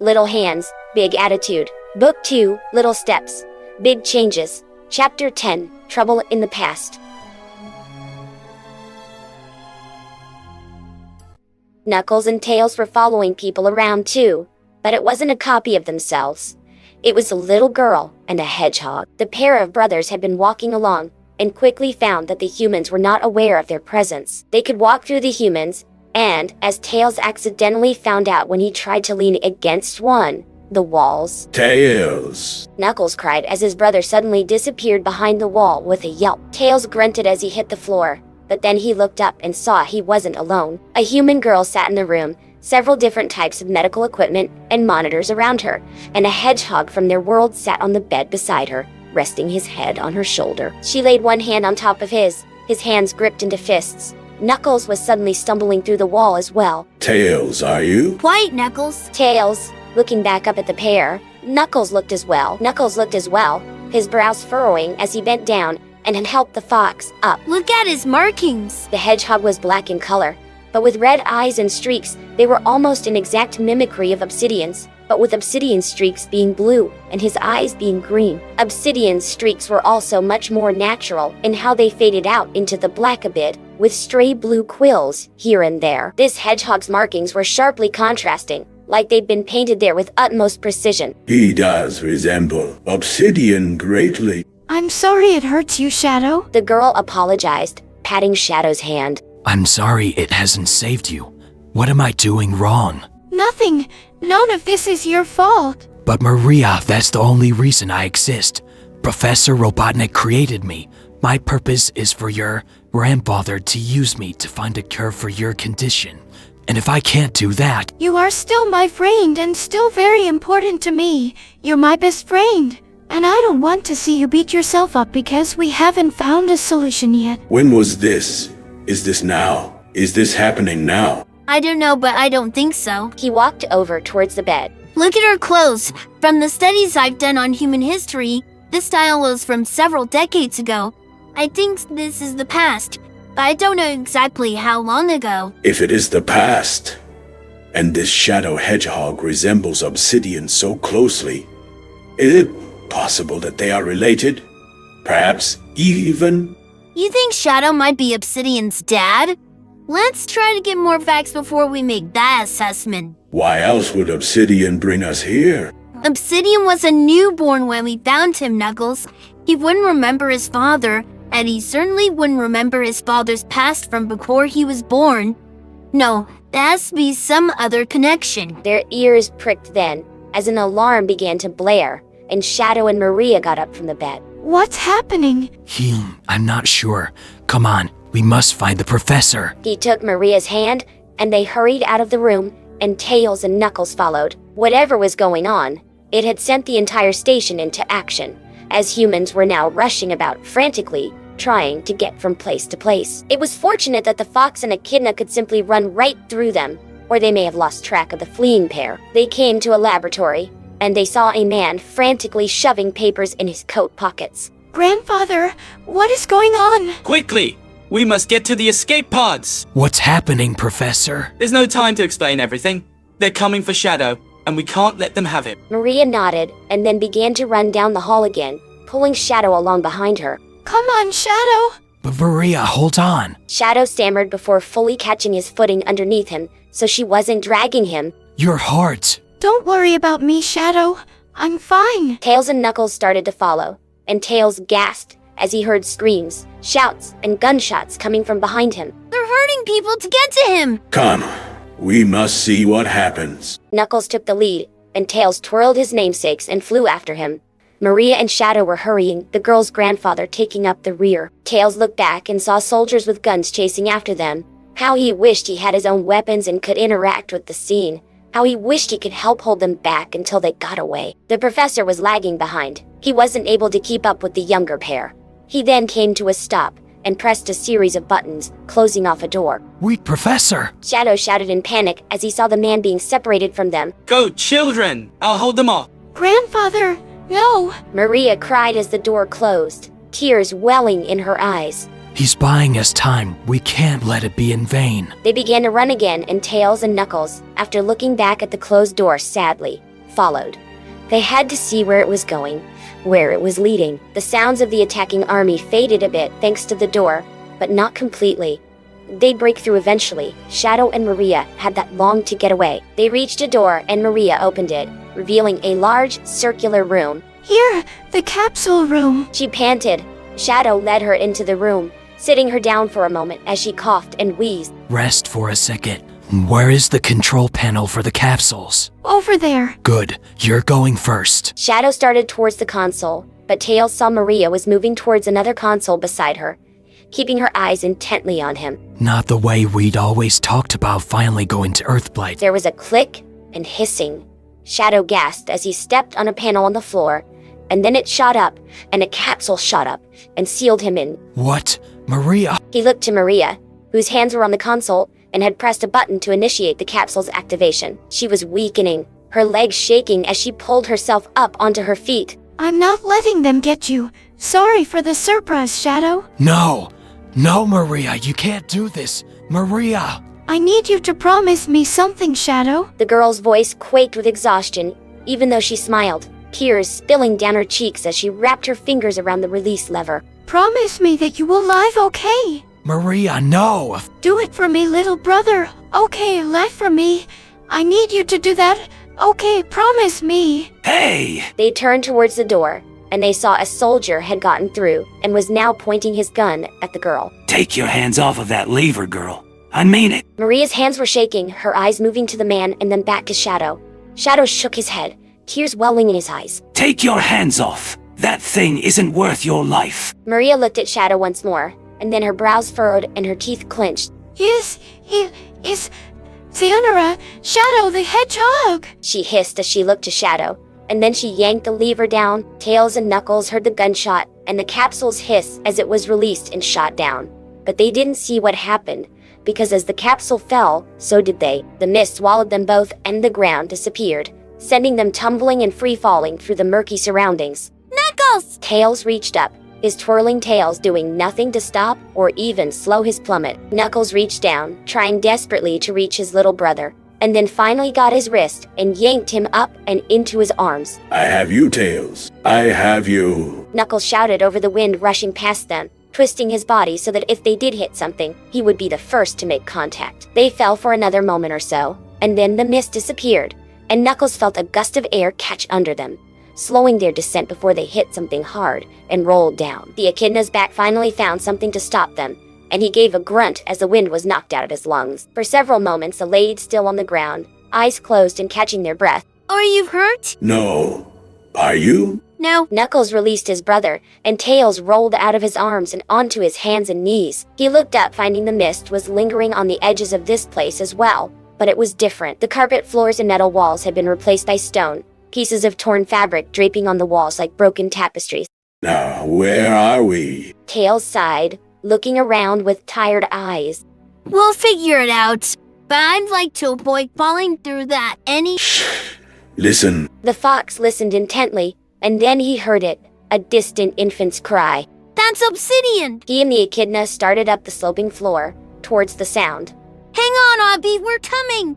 Little Hands, Big Attitude. Book 2, Little Steps, Big Changes. Chapter 10, Trouble in the Past. Knuckles and Tails were following people around too, but it wasn't a copy of themselves. It was a little girl and a hedgehog. The pair of brothers had been walking along, and quickly found that the humans were not aware of their presence. They could walk through the humans, and, as Tails accidentally found out when he tried to lean against the walls. Tails! Knuckles cried as his brother suddenly disappeared behind the wall with a yelp. Tails grunted as he hit the floor, but then he looked up and saw he wasn't alone. A human girl sat in the room, several different types of medical equipment and monitors around her, and a hedgehog from their world sat on the bed beside her, resting his head on her shoulder. She laid one hand on top of his hands gripped into fists. Knuckles was suddenly stumbling through the wall as well. Tails, are you? Quiet, Knuckles. Tails, looking back up at the pair, Knuckles looked as well, his brows furrowing as he bent down and had helped the fox up. Look at his markings. The hedgehog was black in color, but with red eyes and streaks. They were almost an exact mimicry of Obsidian's, but with Obsidian's streaks being blue and his eyes being green. Obsidian's streaks were also much more natural in how they faded out into the black a bit, with stray blue quills here and there. This hedgehog's markings were sharply contrasting, like they'd been painted there with utmost precision. He does resemble Obsidian greatly. I'm sorry it hurts you, Shadow. The girl apologized, patting Shadow's hand. I'm sorry it hasn't saved you. What am I doing wrong? Nothing. None of this is your fault. But Maria, that's the only reason I exist. Professor Robotnik created me. My purpose is for your grandfather to use me to find a cure for your condition. And if I can't do that... You are still my friend and still very important to me. You're my best friend. And I don't want to see you beat yourself up because we haven't found a solution yet. When was this? Is this now? Is this happening now? I don't know, but I don't think so. He walked over towards the bed. Look at her clothes. From the studies I've done on human history, this style was from several decades ago. I think this is the past, but I don't know exactly how long ago. If it is the past, and this shadow hedgehog resembles Obsidian so closely, is it possible that they are related? Perhaps even... You think Shadow might be Obsidian's dad? Let's try to get more facts before we make that assessment. Why else would Obsidian bring us here? Obsidian was a newborn when we found him, Knuckles. He wouldn't remember his father, and he certainly wouldn't remember his father's past from before he was born. No, there has to be some other connection. Their ears pricked then, as an alarm began to blare, and Shadow and Maria got up from the bed. What's happening? I'm not sure. Come on, we must find the professor. He took Maria's hand, and they hurried out of the room, and Tails and Knuckles followed. Whatever was going on, it had sent the entire station into action, as humans were now rushing about frantically, trying to get from place to place. It was fortunate that the fox and Echidna could simply run right through them, or they may have lost track of the fleeing pair. They came to a laboratory, and they saw a man frantically shoving papers in his coat pockets. Grandfather, what is going on? Quickly! We must get to the escape pods! What's happening, Professor? There's no time to explain everything. They're coming for Shadow, and we can't let them have him. Maria nodded, and then began to run down the hall again, pulling Shadow along behind her. Come on, Shadow. But Maria, hold on. Shadow stammered before fully catching his footing underneath him, so she wasn't dragging him. Your heart. Don't worry about me, Shadow. I'm fine. Tails and Knuckles started to follow, and Tails gasped as he heard screams, shouts, and gunshots coming from behind him. They're hurting people to get to him. Come, we must see what happens. Knuckles took the lead, and Tails twirled his namesakes and flew after him. Maria and Shadow were hurrying, the girl's grandfather taking up the rear. Tails looked back and saw soldiers with guns chasing after them. How he wished he had his own weapons and could interact with the scene. How he wished he could help hold them back until they got away. The professor was lagging behind. He wasn't able to keep up with the younger pair. He then came to a stop and pressed a series of buttons, closing off a door. Wait, Professor! Shadow shouted in panic as he saw the man being separated from them. Go, children! I'll hold them off. Grandfather, no. Maria cried as the door closed, tears welling in her eyes. He's buying us time. We can't let it be in vain. They began to run again, and Tails and Knuckles, after looking back at the closed door sadly, followed. They had to see where it was going, where it was leading. The sounds of the attacking army faded a bit thanks to the door, but not completely. They'd break through eventually. Shadow and Maria had that long to get away. They reached a door and Maria opened it, revealing a large, circular room. Here, the capsule room. She panted. Shadow led her into the room, sitting her down for a moment as she coughed and wheezed. Rest for a second. Where is the control panel for the capsules? Over there. Good, you're going first. Shadow started towards the console, but Tails saw Maria was moving towards another console beside her, keeping her eyes intently on him. Not the way we'd always talked about finally going to Earthblight. There was a click and hissing. Shadow gasped as he stepped on a panel on the floor, and then it shot up, and a capsule shot up, and sealed him in. What? Maria? He looked to Maria, whose hands were on the console, and had pressed a button to initiate the capsule's activation. She was weakening, her legs shaking as she pulled herself up onto her feet. I'm not letting them get you. Sorry for the surprise, Shadow. No, Maria, you can't do this. Maria! I need you to promise me something, Shadow. The girl's voice quaked with exhaustion, even though she smiled, tears spilling down her cheeks as she wrapped her fingers around the release lever. Promise me that you will live okay. Maria, no! Do it for me, little brother. Okay, live for me. I need you to do that. Okay, promise me. Hey! They turned towards the door, and they saw a soldier had gotten through and was now pointing his gun at the girl. Take your hands off of that lever, girl. I mean it. Maria's hands were shaking, her eyes moving to the man and then back to Shadow. Shadow shook his head, tears welling in his eyes. Take your hands off. That thing isn't worth your life. Maria looked at Shadow once more, and then her brows furrowed and her teeth clenched. He is Theonora, Shadow the Hedgehog. She hissed as she looked to Shadow, and then she yanked the lever down. Tails and Knuckles heard the gunshot and the capsule's hiss as it was released and shot down. But they didn't see what happened, because as the capsule fell, so did they. The mist swallowed them both and the ground disappeared, sending them tumbling and free-falling through the murky surroundings. Knuckles! Tails reached up, his twirling tails doing nothing to stop or even slow his plummet. Knuckles reached down, trying desperately to reach his little brother, and then finally got his wrist and yanked him up and into his arms. I have you, Tails. I have you. Knuckles shouted over the wind rushing past them, twisting his body so that if they did hit something, he would be the first to make contact. They fell for another moment or so, and then the mist disappeared, and Knuckles felt a gust of air catch under them, slowing their descent before they hit something hard and rolled down. The echidna's back finally found something to stop them, and he gave a grunt as the wind was knocked out of his lungs. For several moments, they laid still on the ground, eyes closed and catching their breath. Are you hurt? No. Are you? No. Knuckles released his brother, and Tails rolled out of his arms and onto his hands and knees. He looked up, finding the mist was lingering on the edges of this place as well, but it was different. The carpet floors and metal walls had been replaced by stone, pieces of torn fabric draping on the walls like broken tapestries. Now, where are we? Tails sighed, looking around with tired eyes. We'll figure it out. But I'd like to avoid falling through that Listen. The fox listened intently, and then he heard it, a distant infant's cry. That's obsidian! He and the echidna started up the sloping floor, towards the sound. Hang on, Obby, we're coming!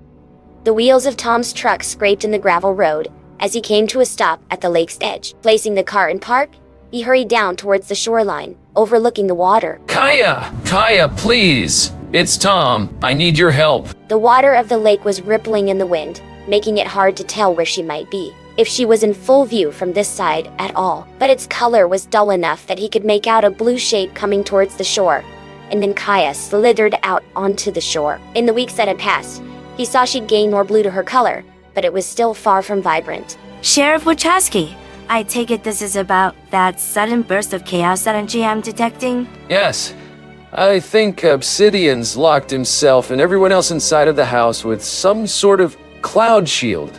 The wheels of Tom's truck scraped in the gravel road as he came to a stop at the lake's edge. Placing the car in park, he hurried down towards the shoreline, overlooking the water. Kaya, please. It's Tom. I need your help. The water of the lake was rippling in the wind, making it hard to tell where she might be, if she was in full view from this side at all. But its color was dull enough that he could make out a blue shape coming towards the shore, and then Kaya slithered out onto the shore. In the weeks that had passed, he saw she'd gained more blue to her color, but it was still far from vibrant. Sheriff Wachowski, I take it this is about that sudden burst of chaos energy I'm detecting? Yes. I think Obsidian's locked himself and everyone else inside of the house with some sort of cloud shield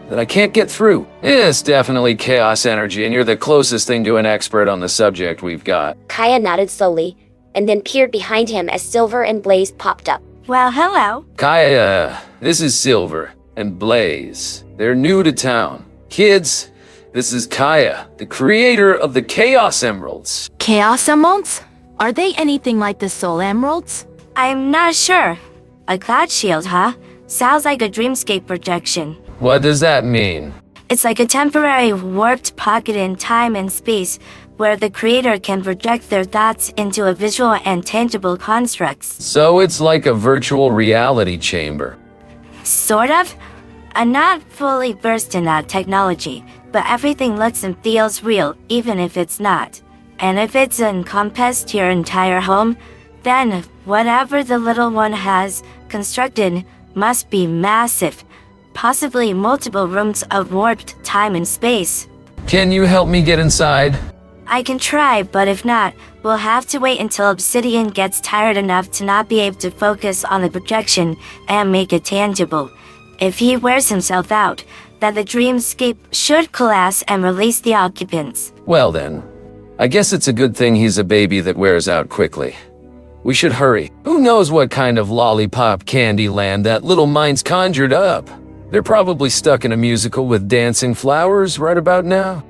that I can't get through. It's definitely chaos energy, and you're the closest thing to an expert on the subject we've got. Kaya nodded slowly, and then peered behind him as Silver and Blaze popped up. Well, hello. Kaya, this is Silver and Blaze. They're new to town. Kids, this is Kaya, the creator of the Chaos Emeralds. Chaos Emeralds? Are they anything like the Soul Emeralds? I'm not sure. A cloud shield, huh? Sounds like a dreamscape projection. What does that mean? It's like a temporary warped pocket in time and space where the creator can project their thoughts into a visual and tangible constructs. So it's like a virtual reality chamber. Sort of. I'm not fully versed in that technology, but everything looks and feels real, even if it's not. And if it's encompassed your entire home, then whatever the little one has constructed must be massive, possibly multiple rooms of warped time and space. Can you help me get inside? I can try, but if not, we'll have to wait until Obsidian gets tired enough to not be able to focus on the projection and make it tangible. If he wears himself out, then the dreamscape should collapse and release the occupants. Well then, I guess it's a good thing he's a baby that wears out quickly. We should hurry. Who knows what kind of lollipop candy land that little mind's conjured up? They're probably stuck in a musical with dancing flowers right about now.